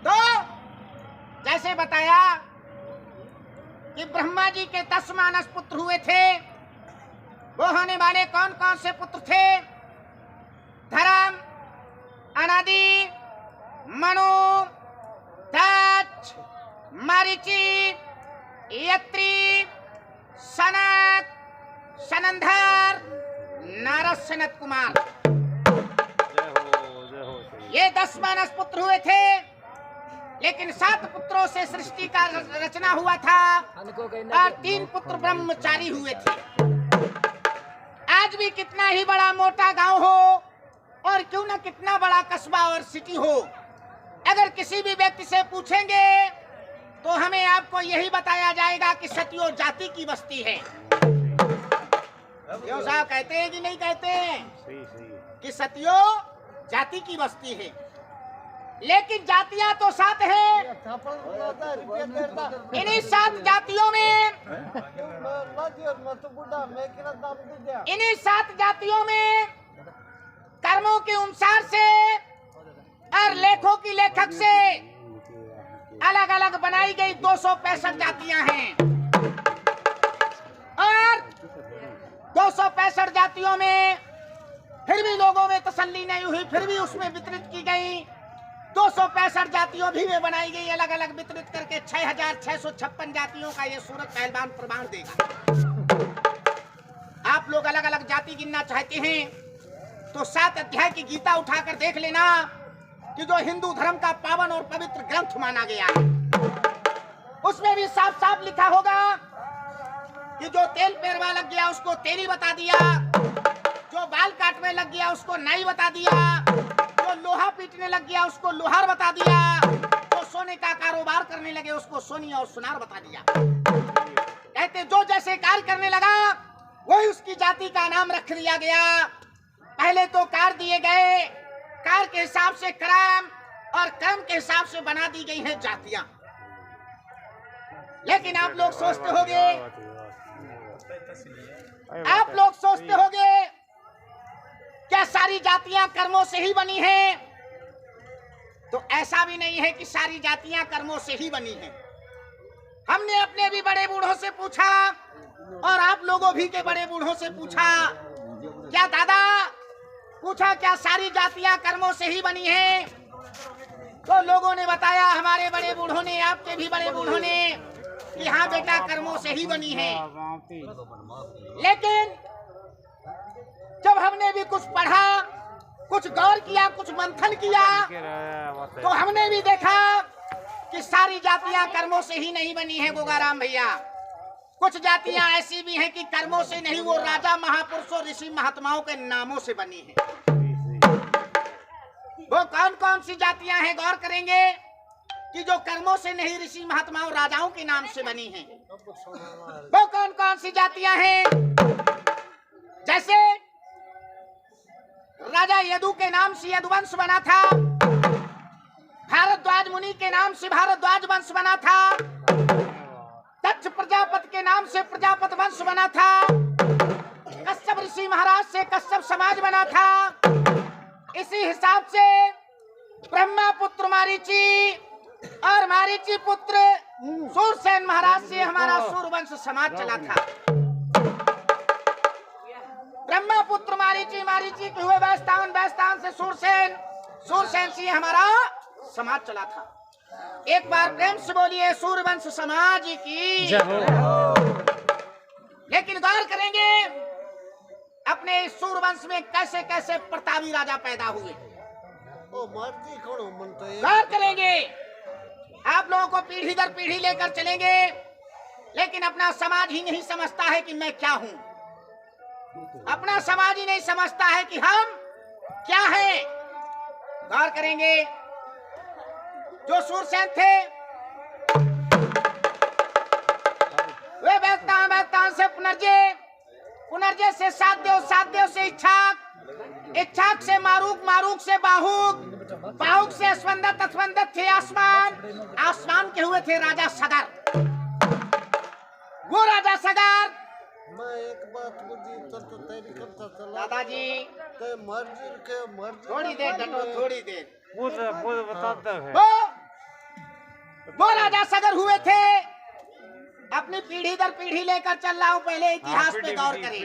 तो जैसे बताया कि ब्रह्मा जी के 10 मानस पुत्र हुए थे। वो होने वाले कौन कौन से पुत्र थे? धर्म, अनादि, मनु, दक्ष, मरीचि, यत्री, सनक, सनंदर, नारद, सनत कुमार। ये 10 मानस पुत्र हुए थे, लेकिन 7 पुत्रों से सृष्टि का रचना हुआ था और 3 पुत्र ब्रह्मचारी हुए थे। आज भी कितना ही बड़ा मोटा गांव हो और क्यों ना कितना बड़ा कस्बा और सिटी हो, अगर किसी भी व्यक्ति से पूछेंगे तो हमें आपको यही बताया जाएगा कि सतियो जाति की बस्ती है। क्यों साहब, कहते हैं कि नहीं कहते हैं? कि सतियो जाति की बस्ती है, लेकिन जातियां तो 7 हैं। इन्हीं 7 जातियों में कर्मों के अनुसार से और लेखों की लेखक से अलग अलग बनाई गई 265 जातियां हैं। और 265 जातियों में फिर भी लोगों में तसल्ली नहीं हुई, फिर भी उसमें वितरित की गई 265 जातियों भी में बनाई गई, अलग अलग वितरित करके 6656 जातियों का ये सूरत पहलवान प्रमाण देगा। आप लोग अलग अलग जाति गिनना चाहते हैं तो 7 अध्याय की गीता उठाकर देख लेना कि जो हिंदू धर्म का पावन और पवित्र ग्रंथ माना गया है, उसमें भी साफ साफ लिखा होगा कि जो तेल पेरवा लग गया उसको तेली बता दिया, जो बाल काटने लग गया उसको नाई बता दिया, जो लोहा पीटने लग गया उसको लोहार बता दिया, जो सोने का कारोबार करने लगे उसको सोनी और सुनार बता दिया। कहते जो जैसे कार्य करने लगा वही उसकी जाति का नाम रख दिया गया। पहले तो कार्य दिए गए, कार्य के हिसाब से कर्म और कर्म के हिसाब से बना दी गई है जातियां। लेकिन आप लोग सोचते होंगे क्या सारी जातियां कर्मों से ही बनी हैं? तो ऐसा भी नहीं है कि सारी जातियां कर्मों से ही बनी हैं। हमने अपने भी बड़े बूढ़ों से पूछा और आप लोगों भी के बड़े बूढ़ों से पूछा, क्या दादा पूछा क्या सारी जातियां कर्मों से ही बनी हैं? तो लोगों ने बताया, हमारे बड़े बूढ़ों ने, आपके भी बड़े बूढ़ों ने, कि हाँ बेटा कर्मों से ही बनी है। लेकिन जब हमने भी कुछ पढ़ा, कुछ गौर किया, कुछ मंथन किया, तो हमने भी देखा कि सारी जातियां कर्मों से ही नहीं बनी है गोगाराम भैया। कुछ जातियां ऐसी भी हैं कि कर्मों से नहीं, वो राजा महापुरुषों ऋषि महात्माओं के नामों से बनी है। वो कौन कौन सी जातियां हैं गौर करेंगे कि जो कर्मों से नहीं, ऋषि महात्माओं राजाओं के नाम से बनी हैं। वो कौन कौन सी जातियां हैं? जैसे राजा यदु के नाम से यदुवंश बना था, भारद्वाज मुनि के नाम से भारद्वाज वंश बना था, दक्ष प्रजापति के नाम से प्रजापति वंश बना था, कश्यप ऋषि महाराज से कश्यप समाज बना था। इसी हिसाब से ब्रह्मा पुत्र मारीची और मारीची पुत्र सूरसेन महाराज से हमारा सूरवंश समाज चला था। ब्रह्मा पुत्र मारीची, मारीची के हुए वैस्तान, वैस्तान से सूरसेन, सूरसेन से हमारा समाज चला था। एक बार प्रेम से बोलिए सूरवंश समाज की जय हो। लेकिन गौर करेंगे अपने इस सूरवंश में कैसे कैसे प्रतापी राजा पैदा हुए। गौर करेंगे, आप लोगों को पीढ़ी दर पीढ़ी लेकर चलेंगे, लेकिन अपना समाज ही नहीं समझता है कि मैं क्या हूं। अपना समाज ही नहीं समझता है कि हम क्या हैं। गौर करेंगे, जो सूरसेन थे वे वैस्तान से पुनर्जय, पुनर्जय से सातदेव, सातदेव से इच्छाक, इच्छाक से मारूक, मारूक से बाहुक, बाहुक से अस्वंदत, अस्वंदत थे आसमान, आसमान के हुए थे राजा सगर। वो राजा सगर मैं एक बात बुद्धि तो तेरी करता चला दादाजी ते मर्जी के मर्जी थोड़ी देर डटो, थोड़ी देर। खुद बताता है। वो राजा सगर हुए थे, अपनी पीढ़ी दर पीढ़ी लेकर चल रहा हूँ, पहले इतिहास पे गौर करें।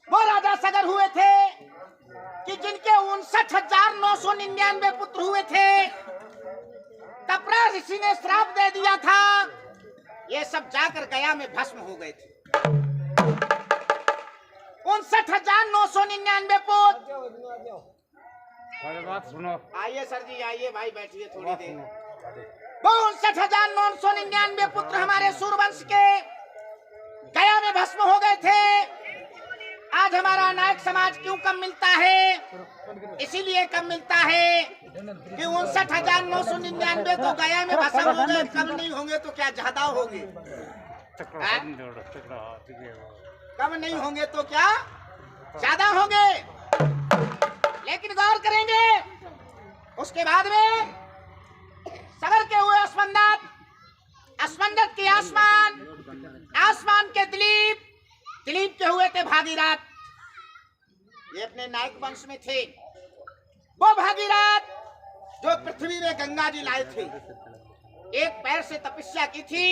वो राजा सगर हुए थे कि जिनके 59,999 पुत्र हुए थे। कपरा ऋषि ने श्राप दे दिया था, ये सब जाकर गया में भस्म हो गए थे। 59,999 पुत्र। बात सुनो। आइए सर जी, आइए भाई, बैठिए थोड़ी देर। वो 59,999 पुत्र हमारे सूर्यवंश के गया में भस्म हो गए थे। आज हमारा नायक समाज क्यों कम मिलता है? इसीलिए कम मिलता है कि 59,999 तो गया में भस्म हो गए, कम नहीं होंगे तो क्या ज्यादा होंगे? कम नहीं होंगे तो क्या ज्यादा होंगे? लेकिन गौर करेंगे उसके बाद में सगर के हुए अस्मंदत के आसमान, आसमान के दिलीप, दिलीप के हुए थे भागीरथ। ये अपने नायक वंश में थे। वो भागीरथ जो पृथ्वी में गंगा जी लाए थे, एक पैर से तपस्या की थी।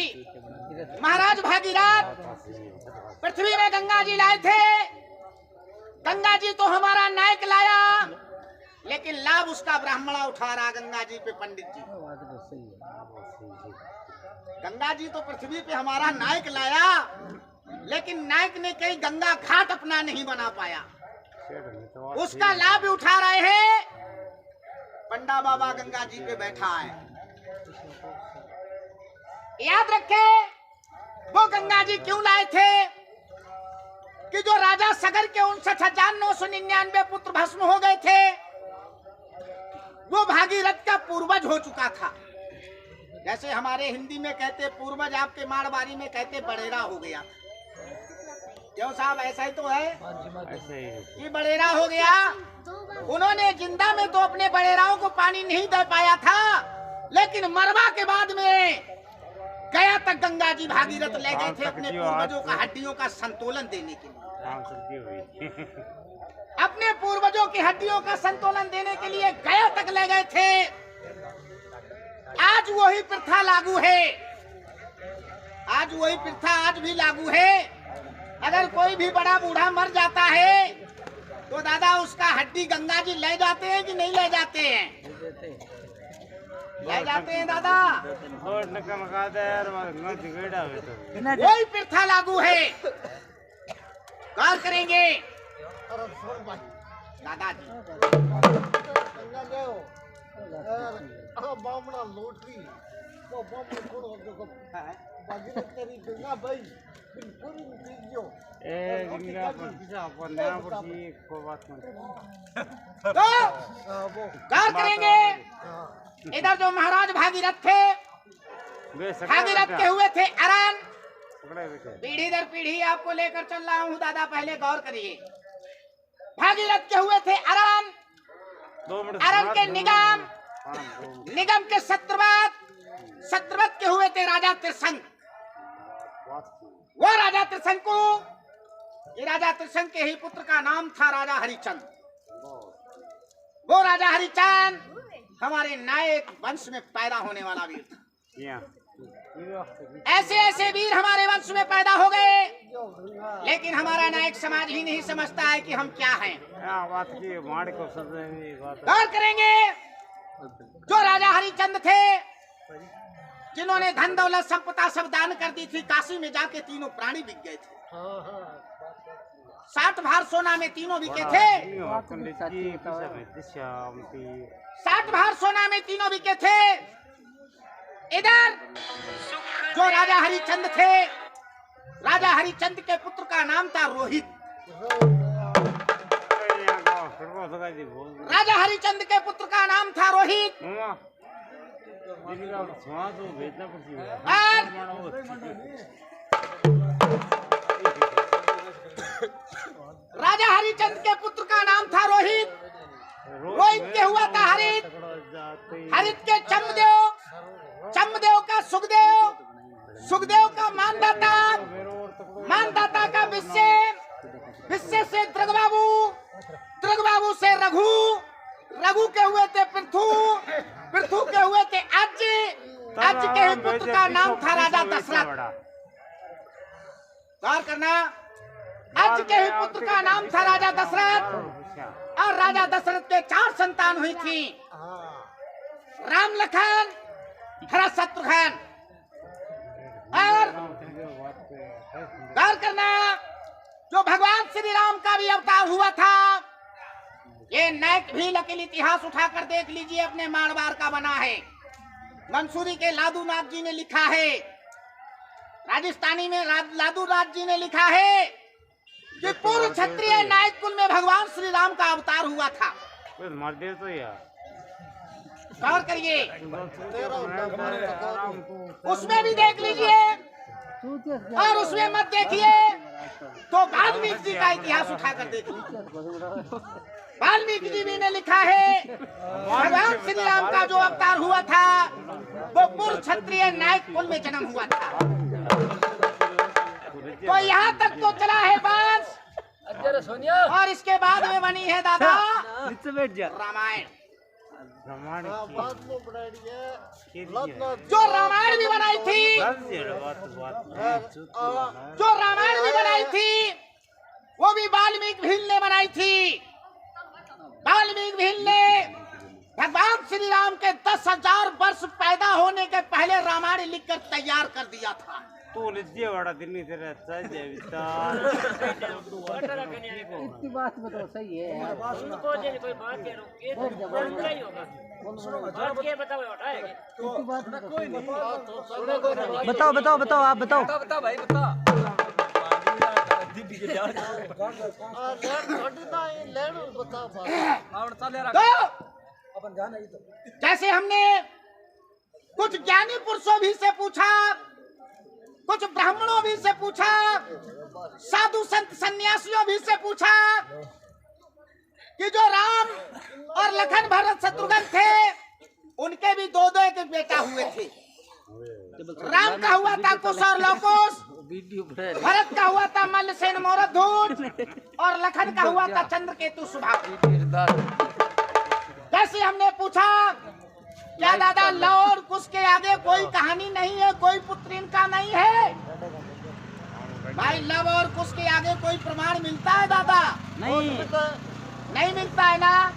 महाराज भागीरथ पृथ्वी में गंगा जी लाए थे। गंगा जी तो हमारा नायक लाया, लेकिन लाभ उसका ब्राह्मणा उठा रहा गंगा जी पे, पंडित जी। गंगा जी तो पृथ्वी पे हमारा नायक लाया, लेकिन नायक ने कहीं गंगा घाट अपना नहीं बना पाया। उसका लाभ उठा रहे हैं। पंडा बाबा गंगा जी पे बैठा है। याद रखे वो गंगा जी क्यों लाए थे कि जो राजा सगर के 59,999 पुत्र भस्म हो गए थे, वो भागीरथ का पूर्वज हो चुका था। जैसे हमारे हिंदी में कहते पूर्वज, आपके मारवाड़ी में कहते बड़ेरा हो गया। क्यों साहब, ऐसा ही तो है, ऐसे ही कि बड़ेरा हो गया। उन्होंने जिंदा में तो अपने बड़ेराओं को पानी नहीं दे पाया था, लेकिन मरवा के बाद में गया तक गंगा जी भागीरथ ले गए थे अपने पूर्वजों का हड्डियों का संतुलन देने के लिए। अपने पूर्वजों की हड्डियों का संतुलन देने के लिए गया तक ले गए थे। आज वही प्रथा लागू है। आज वही प्रथा आज भी लागू है। अगर कोई भी बड़ा बूढ़ा मर जाता है तो दादा उसका हड्डी गंगा जी ले जाते हैं कि नहीं ले जाते हैं? ले जाते हैं दादा। वही प्रथा लागू है। गौर करेंगे दादाजी। बामना लोटरी तो बामना कोण देखो बागी तेरी गंगा भाई पूरी पीजियो ए गंगा पर किसा अपन ना पड़ती को बात मत। तो गौर करेंगे इधर जो महाराज भागीरथ थे, भागीरथ के हुए थे अरन। पीढ़ी दर पीढ़ी आपको लेकर चल रहा हूँ दादा, पहले गौर करिए। भागीरथ के हुए थे अरन, अरन के निगम, निगम के सत्रवत, सत्रवत के हुए थे राजा त्रिशंक। वो राजा त्रिशंकु, ये राजा त्रिशंक के ही पुत्र का नाम था राजा हरिचंद। वो राजा हरिचंद हमारे नायक वंश में पैदा होने वाला वीर था। ऐसे ऐसे वीर हमारे वंश में पैदा हो गए, लेकिन हमारा नायक समाज ही नहीं समझता है कि हम क्या हैं। गौर करेंगे जो राजा हरिचंद थे, जिन्होंने धन दौलत संपदा सब दान कर दी थी, काशी में जाके तीनों प्राणी बिक गए थे। 60 भार सोना में तीनों बिके थे। 60 भार सोना में तीनों बिके थे। इधर जो राजा हरिचंद थे, राजा हरिचंद के पुत्र का नाम था रोहित। राजा हरिचंद के पुत्र का नाम था रोहित। राजा हरिचंद के पुत्र का नाम था रोहित। रोहित के हुआ था हरित, हरित के चमदेव, चमदेव का सुखदेव, सुखदेव का मानदाता, मानदाता का विश्व से बाबू से रघु के हुए थे पृथु के हुए थे अज के ही पुत्र का नाम था राजा दशरथ। गौर करना, अज के ही पुत्र का नाम था राजा दशरथ, और राजा दशरथ के 4 संतान हुई थी, राम लखन भरत शत्रुघ्न। और गौर करना, जो भगवान श्री राम का भी अवतार हुआ था, ये नायक भी लकील इतिहास उठाकर देख लीजिए, अपने मारवाड़ का बना है। मंसूरी के लादू नाथ जी ने लिखा है, राजस्थानी में लादू नाथ जी ने लिखा है कि पूर्व क्षत्रिय नायक कुल में भगवान श्री राम का अवतार हुआ था। तो यार गौर करिए, उसमें भी देख लीजिए, और उसमें मत देखिए तो वाल्मीकि जी का इतिहास उठाकर देखिए। वाल्मीकि जी भी ने लिखा है भगवान श्री राम का जो अवतार हुआ था वो पूर्व क्षत्रिय नायक कुल में जन्म हुआ था। तो यहाँ तक तो चला है बात, और इसके बाद में बनी है दादा रामायण। जो रामायण भी बनाई थी वो भी वाल्मीकि भील ने बनाई थी। वाल्मीकि भील ने भगवान श्री राम के 10,000 वर्ष पैदा होने के पहले रामायण लिखकर तैयार कर दिया था। इतनी बात बताओ, सही है यार। कोई बात बताओ आप बताओ भाई बताओ। जैसे हमने कुछ ज्ञानी पुरुषों भी से पूछा, कुछ ब्राह्मणों भी से पूछा, साधु संत सन्यासियों भी से पूछा कि जो राम और लखन भरत शत्रुघ्न थे उनके भी 2 एक बेटा हुए थे। राम का हुआ था कुश और लवकुश, भरत का हुआ था मल्लसेन मोरध्वज, और लखन का हुआ था चंद्रकेतु सुभाव। जैसे हमने पूछा क्या दादा लव और कुश के आगे कोई कहानी नहीं है, कोई पुत्र इनका नहीं है? भाई लव और कुश के आगे कोई प्रमाण मिलता है दादा? नहीं मिलता है ना।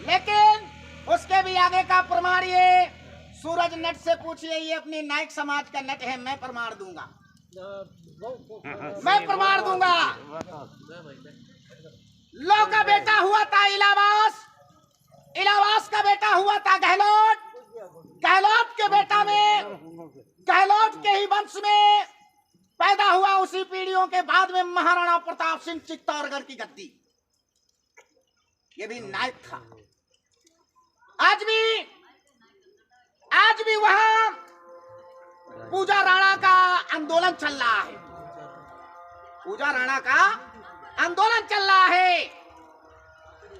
लेकिन उसके भी आगे का प्रमाण ये सूरज नट से पूछिए, ये अपनी नायक समाज का नट है, मैं प्रमाण दूंगा, मैं प्रमाण दूंगा। लव का बेटा हुआ था इलावास का बेटा हुआ था गहलोत के बेटा में, गहलोत के ही वंश में पैदा हुआ। उसी पीढ़ियों के बाद में महाराणा प्रताप सिंह चित्तौड़गढ़ की गद्दी, ये भी नायक था। आज भी वहां पूजा राणा का आंदोलन चल रहा है, पूजा राणा का आंदोलन चल रहा है।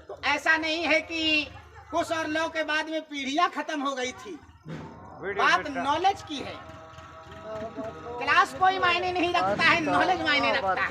तो ऐसा नहीं है कि कुश और लव के बाद में पीढ़ियां खत्म हो गई थी, बात नॉलेज की है। क्लास कोई मायने नहीं रखता है, नॉलेज मायने रखता है।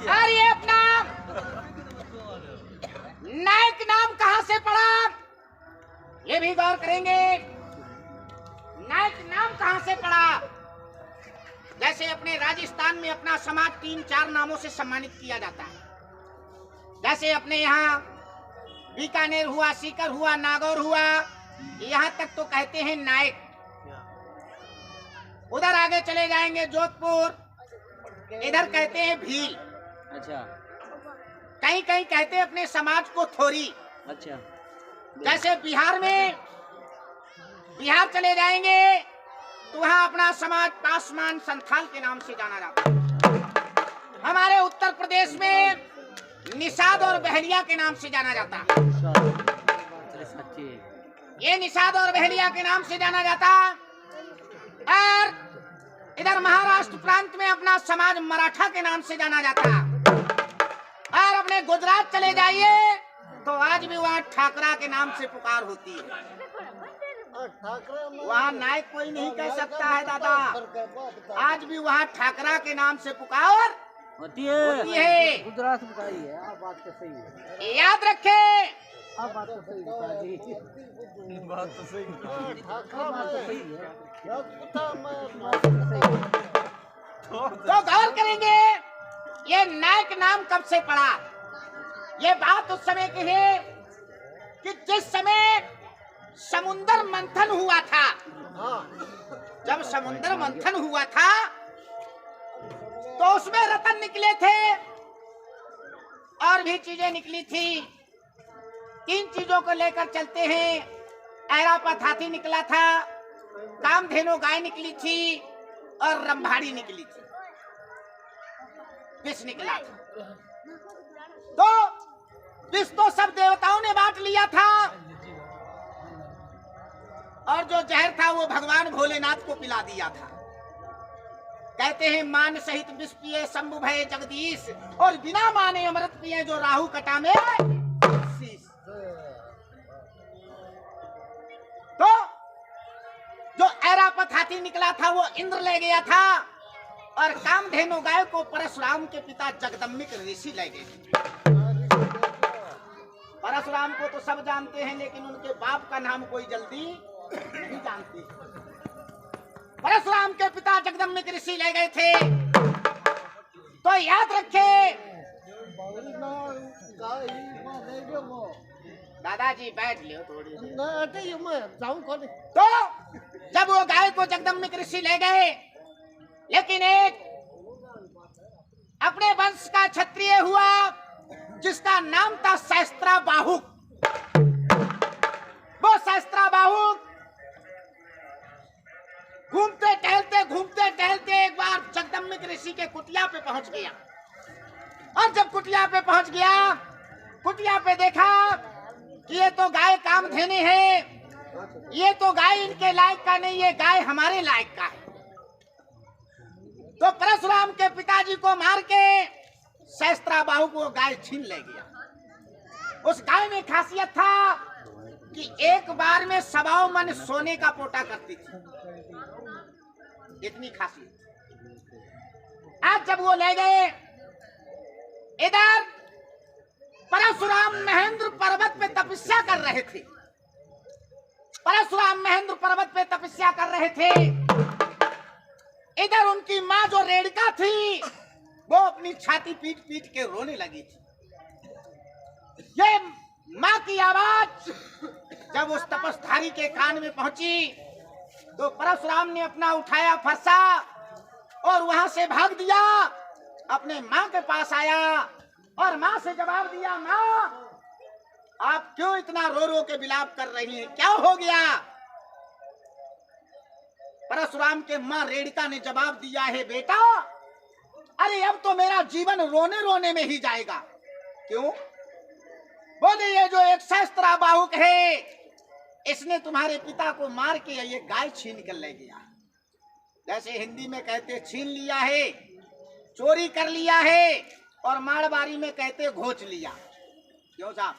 और ये अपना नायक नाम कहां से पड़ा, ये भी गौर करेंगे। नायक नाम कहां से पड़ा? जैसे अपने राजस्थान में अपना समाज 3-4 नामों से सम्मानित किया जाता है। जैसे अपने यहाँ बीकानेर हुआ, सीकर हुआ, नागौर हुआ, यहाँ तक तो कहते हैं नायक। उधर आगे चले जाएंगे जोधपुर, इधर कहते हैं भील। अच्छा। कहीं कहीं कहते हैं अपने समाज को थोरी। तो वहां अपना समाज पासवान संथाल के नाम से जाना जाता है। हमारे उत्तर प्रदेश में निषाद और बहलिया के नाम से जाना जाता है। ये निषाद और बहलिया के नाम से जाना जाता। और इधर महाराष्ट्र प्रांत में अपना समाज मराठा के नाम से जाना जाता। और अपने गुजरात चले जाइए तो आज भी वहाँ ठाकरा के नाम से पुकार होती है। वहाँ नायक कोई नहीं कह सकता है दादा, आज भी वहाँ ठाकरा के नाम से पुकार होती है। गुजरात में बताई है, आप बात तो सही है, याद रखे। आप बात तो सही बता दी, बात तो सही है। तो गौर करेंगे ये नायक नाम कब से पड़ा। ये बात उस समय की है कि जिस समय समुद्र मंथन हुआ था, जब समुद्र मंथन हुआ था तो उसमें रतन निकले थे और भी चीजें निकली थी। 3 चीजों को लेकर चलते हैं। ऐरापत हाथी निकला था, कामधेनु गाय निकली थी और रंभाड़ी निकली थी, विष निकला था। तो विष तो सब देवताओं ने बांट लिया था और जो जहर था वो भगवान भोलेनाथ को पिला दिया था। कहते हैं मान सहित विष पिए शंभु भय जगदीश, और बिना माने अमृत पिए जो राहु कटा में शीश। तो जो ऐरापत हाथी निकला था वो इंद्र ले गया था और कामधेनु गाय को परशुराम के पिता जगदम्बिक ऋषि ले गए। परशुराम को तो सब जानते हैं, लेकिन उनके बाप का नाम कोई जल्दी नहीं जानते। परशुराम के पिता जगदम्बिक ऋषि ले गए थे। तो याद रखे दादाजी, बैठ लियो थोड़ी सी। तो जब वो गाय को जगदम्बिक ऋषि ले गए, लेकिन एक अपने वंश का क्षत्रिय हुआ जिसका नाम था सहस्त्रा बाहुक। वो सहस्त्रा बाहुक घूमते टहलते एक बार जगदम्बिक ऋषि के कुटिया पे पहुंच गया। और जब कुटिया पे पहुंच गया, कुटिया पे देखा कि ये तो गाय कामधेनु है, ये तो गाय इनके लायक का नहीं, ये गाय हमारे लायक का है। तो परशुराम के पिताजी को मार के सहस्त्रा बाहु को गाय छीन ले गया। उस गाय में खासियत था कि एक बार में 100 मन सोने का पोटा करती थी, इतनी खासियत। आज जब वो ले गए, इधर परशुराम महेंद्र पर्वत पे तपस्या कर रहे थे। परशुराम महेंद्र पर्वत पे तपस्या कर रहे थे। इधर उनकी माँ जो रेणुका थी वो अपनी छाती पीट पीट के रोने लगी थी। ये माँ की आवाज जब उस तपस्धारी के कान में पहुंची तो परशुराम ने अपना उठाया फरसा और वहां से भाग दिया, अपने माँ के पास आया और माँ से जवाब दिया, माँ आप क्यों इतना रो रो के विलाप कर रही हैं, क्या हो गया। परशुराम के माँ रेणुका ने जवाब दिया है, बेटा अरे अब तो मेरा जीवन रोने रोने में ही जाएगा। क्यों? बोले ये जो एक सहस्त्रा बाहुक है, इसने तुम्हारे पिता को मार के ये गाय छीन कर ले गया। जैसे हिंदी में कहते छीन लिया है, चोरी कर लिया है, और मारवाड़ी में कहते घोंच लिया। क्यों साहब?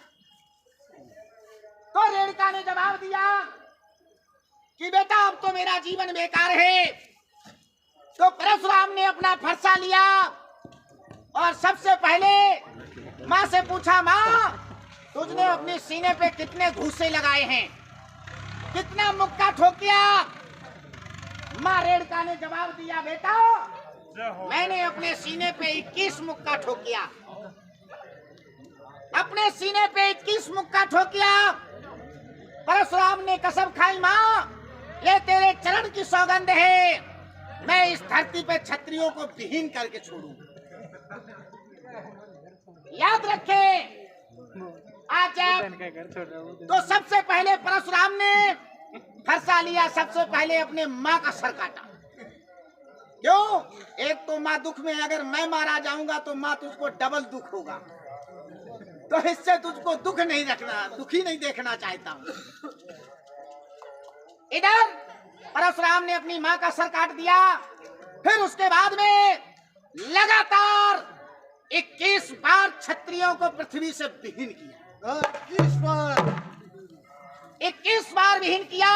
तो रेणुका ने जवाब दिया कि बेटा अब तो मेरा जीवन बेकार है। तो परशुराम ने अपना फरसा लिया और सबसे पहले माँ से पूछा, माँ तुझने अपने सीने पे कितने घूसे लगाए हैं, कितना मुक्का ठोकिया। माँ रेणुका ने जवाब दिया, बेटा मैंने अपने सीने पे 21 मुक्का ठोकिया, अपने सीने पे 21 मुक्का ठोकिया। परशुराम ने कसम खाई, माँ ये तेरे चरण की सौगंध है, मैं इस धरती पे क्षत्रियों को विहीन करके छोड़ूंगा। याद रखे, आज तो सबसे पहले परशुराम ने फरसा लिया, सबसे पहले अपने माँ का सर काटा। क्यों? एक तो माँ दुख में, अगर मैं मारा जाऊंगा तो माँ तुझको डबल दुख होगा, तो इससे तुझको दुख नहीं रखना, दुखी नहीं देखना चाहता हूं। इधर परशुराम ने अपनी माँ का सर काट दिया। फिर उसके बाद में लगातार 21 बार क्षत्रियों को पृथ्वी से विहीन किया। 21 बार विहीन किया।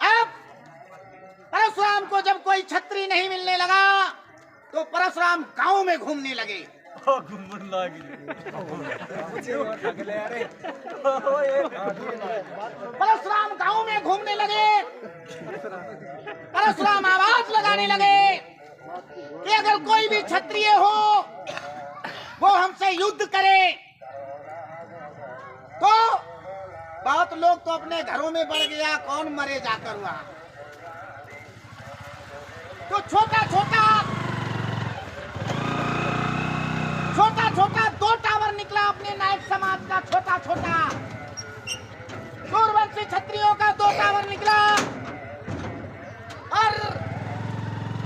अब परशुराम को जब कोई क्षत्रिय नहीं मिलने लगा तो परशुराम गांव में घूमने लगे। परशुराम गांव में घूमने लगे। परशुराम आवाज लगाने लगे कि अगर कोई भी क्षत्रिय हो वो हमसे युद्ध करे। तो बहुत लोग तो अपने घरों में बढ़ गया, कौन मरे जाकर वहां। तो छोटा छोटा 2 टावर निकला अपने नायक समाज का, छोटा सूर्यवंशी क्षत्रियों का 2 टावर निकला और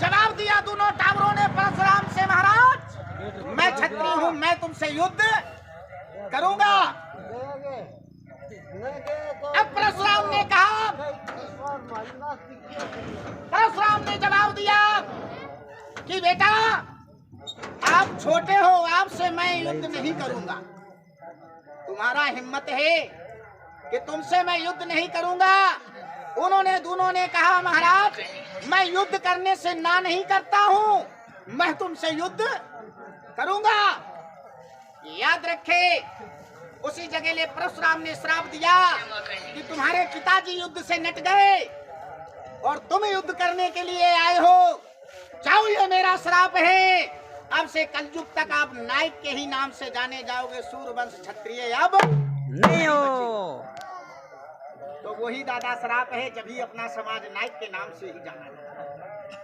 जवाब दिया दोनों टावरों ने परशुराम से, महाराज मैं क्षत्रिय हूं, मैं तुमसे युद्ध करूंगा। अब परशुराम ने कहा, परशुराम ने जवाब दिया कि बेटा आप छोटे हो, आपसे मैं युद्ध नहीं करूंगा। तुम्हारा हिम्मत है कि तुमसे मैं युद्ध नहीं करूंगा। उन्होंने दोनों ने कहा, महाराज मैं युद्ध करने से ना नहीं करता हूं, मैं तुमसे युद्ध करूंगा। याद रखे, उसी जगह ले परशुराम ने श्राप दिया कि तुम्हारे पिताजी युद्ध से नट गए और तुम युद्ध करने के लिए आए हो। जाओ, ये मेरा श्राप है। अब से कलयुग तक आप नायक के ही नाम से जाने जाओगे, सूर्यवंश क्षत्रिय अब नहीं हो। तो वही दादा श्राप है, जब ही अपना समाज नायक के नाम से ही जाना जाता है।